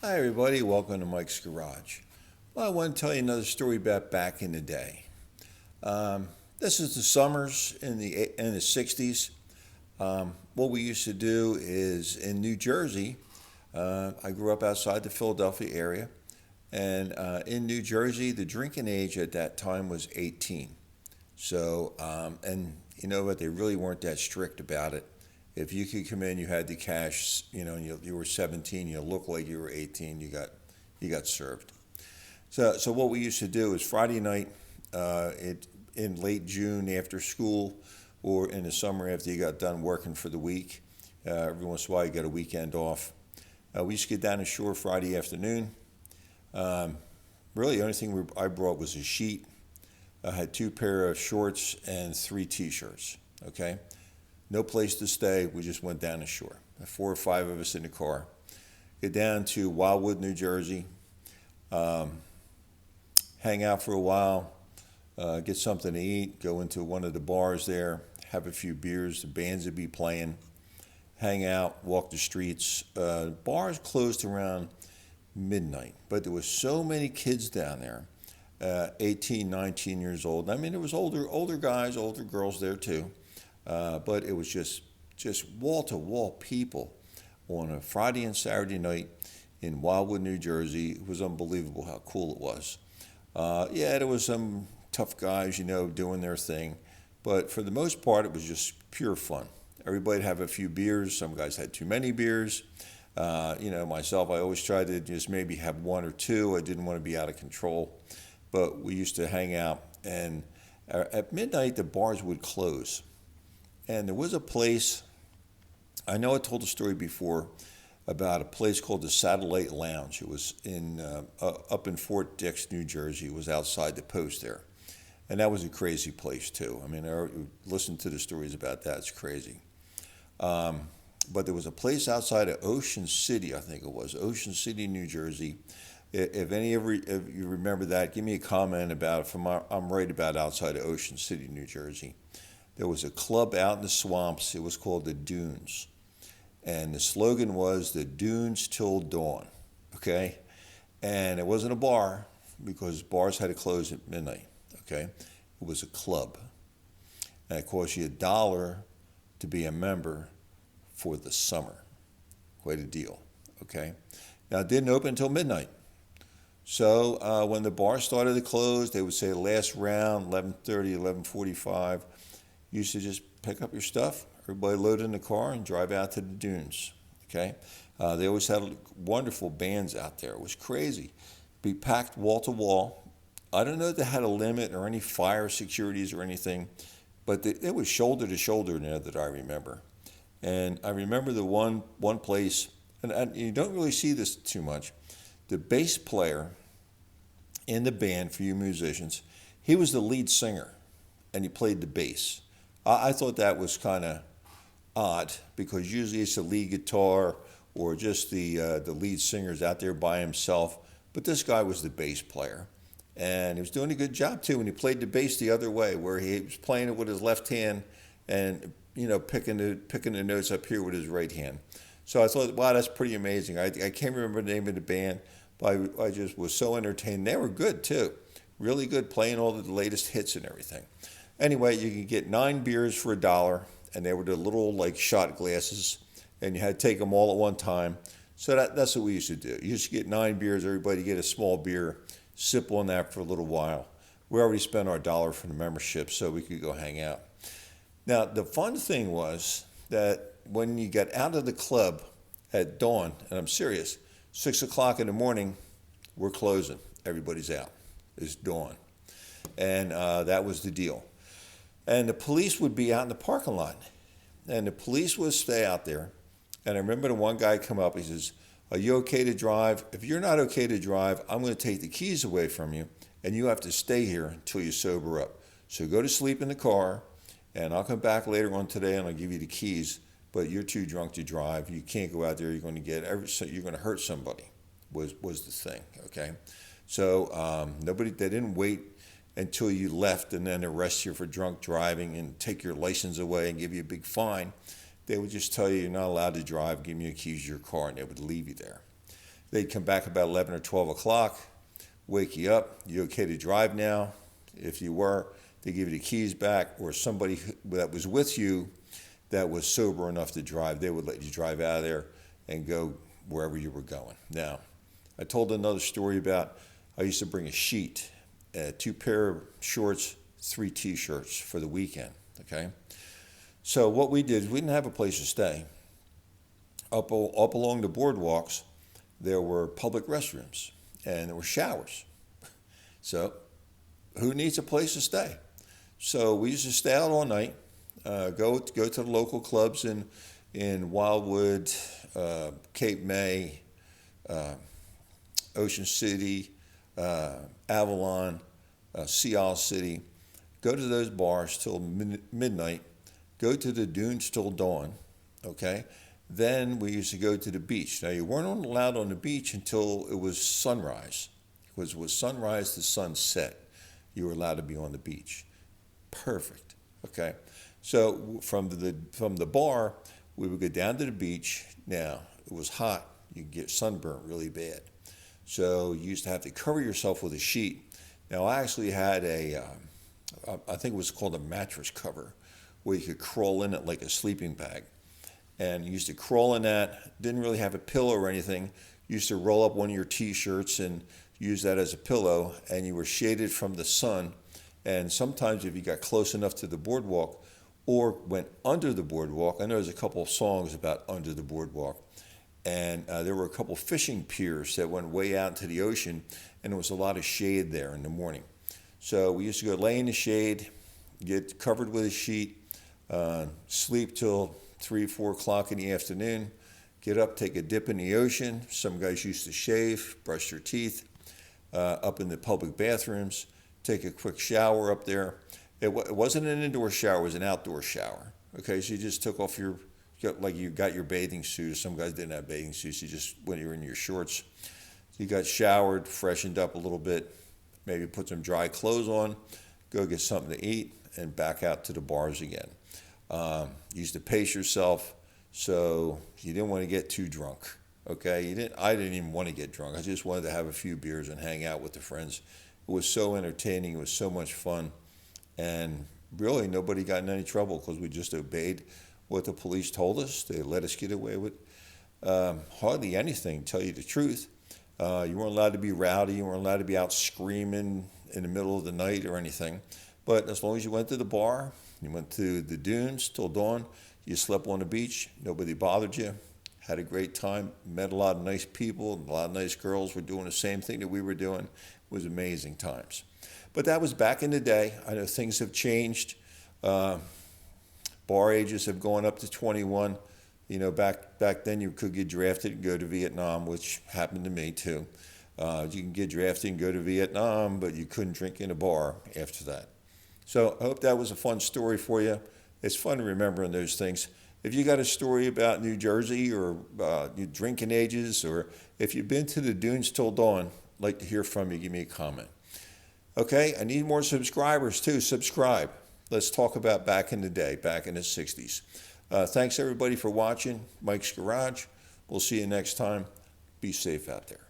Hi everybody, welcome to Mike's Garage. Well, I want to tell you another story about back in the day. This is the summers in the 60s. What we used to do is in New Jersey, I grew up outside the Philadelphia area, and in New Jersey, the drinking age at that time was 18. So, and you know what, they really weren't that strict about it. If you could come in, you had the cash, and you were 17, you looked like you were 18, you got served. So what we used to do is Friday night, in late June after school, or in the summer after you got done working for the week, every once in a while you got a weekend off. We used to get down the shore Friday afternoon. Really, the only thing I brought was a sheet. I had two pair of shorts and three T-shirts. Okay. No place to stay. We just went down the shore. 4 or 5 of us in the car. Get down to Wildwood, New Jersey. Hang out for a while. Get something to eat. Go into one of the bars there. Have a few beers. The bands would be playing. Hang out. Walk the streets. Bars closed around midnight. But there was so many kids down there. 18, 19 years old. I mean, there was older guys, older girls there too. But it was just wall-to-wall people on a Friday and Saturday night in Wildwood, New Jersey. It was unbelievable how cool it was. Yeah, there was some tough guys, doing their thing. But for the most part, it was just pure fun. Everybody'd have a few beers. Some guys had too many beers. Myself, I always tried to just maybe have one or two. I didn't want to be out of control. But we used to hang out. And at midnight, the bars would close. And there was a place, I know I told a story before about a place called the Satellite Lounge. It was up in Fort Dix, New Jersey. It was outside the post there. And that was a crazy place too. I mean, I listened to the stories about that. It's crazy. But there was a place outside of Ocean City, I think it was, Ocean City, New Jersey. If you remember that, give me a comment about it. I'm right about outside of Ocean City, New Jersey. There was a club out in the swamps. It was called the Dunes. And the slogan was the Dunes till dawn. Okay? And it wasn't a bar because bars had to close at midnight. Okay? It was a club. And it cost you $1 to be a member for the summer. Quite a deal. Okay? Now, it didn't open until midnight. So when the bar started to close, they would say last round, 11:30, 11:45. You used to just pick up your stuff, everybody load in the car, and drive out to the dunes. Okay, they always had wonderful bands out there. It was crazy. Be packed wall to wall. I don't know if they had a limit or any fire securities or anything, but it was shoulder to shoulder there that I remember. And I remember the one place, and you don't really see this too much. The bass player in the band, for you musicians, he was the lead singer, and he played the bass. I thought that was kind of odd because usually it's the lead guitar or just the lead singer's out there by himself. But this guy was the bass player, and he was doing a good job too. And he played the bass the other way, where he was playing it with his left hand and picking the notes up here with his right hand. So I thought, wow, that's pretty amazing. I can't remember the name of the band, but I just was so entertained. They were good too, really good, playing all the latest hits and everything. Anyway, you could get 9 beers for $1, and they were the little shot glasses, and you had to take them all at one time. So that's what we used to do. You used to get 9 beers, everybody get a small beer, sip on that for a little while. We already spent our $1 for the membership, so we could go hang out. Now, the fun thing was that when you got out of the club at dawn, and I'm serious, 6 o'clock in the morning, we're closing. Everybody's out. It's dawn. And that was the deal. And the police would be out in the parking lot. And the police would stay out there. And I remember the one guy come up, he says, "Are you okay to drive? If you're not okay to drive, I'm going to take the keys away from you, and you have to stay here until you sober up. So go to sleep in the car, and I'll come back later on today and I'll give you the keys, but you're too drunk to drive. You can't go out there, you're going to hurt somebody," was the thing, okay? So they didn't wait until you left and then arrest you for drunk driving and take your license away and give you a big fine. They would just tell you you're not allowed to drive, give me the keys to your car, and they would leave you there. They'd come back about 11 or 12 o'clock, wake you up. You okay to drive now? If you were, they give you the keys back, or somebody that was with you that was sober enough to drive, they would let you drive out of there and go wherever you were going. Now, I told another story about I used to bring a sheet, 2 pair of shorts, 3 t-shirts for the weekend, okay? So what we did is we didn't have a place to stay. Up along the boardwalks, there were public restrooms and there were showers. So who needs a place to stay? So we used to stay out all night, go to the local clubs in Wildwood, Cape May, Ocean City, Avalon, Sea Isle City. Go to those bars till midnight. Go to the dunes till dawn, okay? Then we used to go to the beach. Now, you weren't allowed on the beach until it was sunrise. Because it was sunrise to sunset. You were allowed to be on the beach. Perfect, okay? So from the bar, we would go down to the beach. Now, it was hot. You could get sunburnt really bad. So you used to have to cover yourself with a sheet. Now, I actually had I think it was called a mattress cover, where you could crawl in it like a sleeping bag. And you used to crawl in that, didn't really have a pillow or anything. You used to roll up one of your t-shirts and use that as a pillow, and you were shaded from the sun. And sometimes if you got close enough to the boardwalk or went under the boardwalk, I know there's a couple of songs about under the boardwalk, and there were a couple of fishing piers that went way out into the ocean, and there was a lot of shade there in the morning. So we used to go lay in the shade, get covered with a sheet, sleep till 3, 4 o'clock in the afternoon, get up, take a dip in the ocean. Some guys used to shave, brush their teeth, up in the public bathrooms, take a quick shower up there. It wasn't an indoor shower, it was an outdoor shower. Okay, so you just took off you got your bathing suit. Some guys didn't have bathing suits, you just, when you were in your shorts, you got showered, freshened up a little bit, maybe put some dry clothes on, go get something to eat, and back out to the bars again. You used to pace yourself, so you didn't want to get too drunk. Okay, I didn't even want to get drunk. I just wanted to have a few beers and hang out with the friends. It was so entertaining. It was so much fun, and really nobody got in any trouble because we just obeyed what the police told us. They let us get away with hardly anything, to tell you the truth. You weren't allowed to be rowdy. You weren't allowed to be out screaming in the middle of the night or anything. But as long as you went to the bar, you went to the dunes till dawn, you slept on the beach, nobody bothered you, had a great time, met a lot of nice people, a lot of nice girls were doing the same thing that we were doing. It was amazing times. But that was back in the day. I know things have changed. Bar ages have gone up to 21. You know, back then you could get drafted and go to Vietnam, which happened to me too. You can get drafted and go to Vietnam, but you couldn't drink in a bar after that. So I hope that was a fun story for you. It's fun remembering those things. If you got a story about New Jersey or your drinking ages, or if you've been to the dunes till dawn, I'd like to hear from you. Give me a comment. Okay, I need more subscribers too. Subscribe. Let's talk about back in the day, back in the 60s. Thanks everybody for watching Mike's Garage. We'll see you next time. Be safe out there.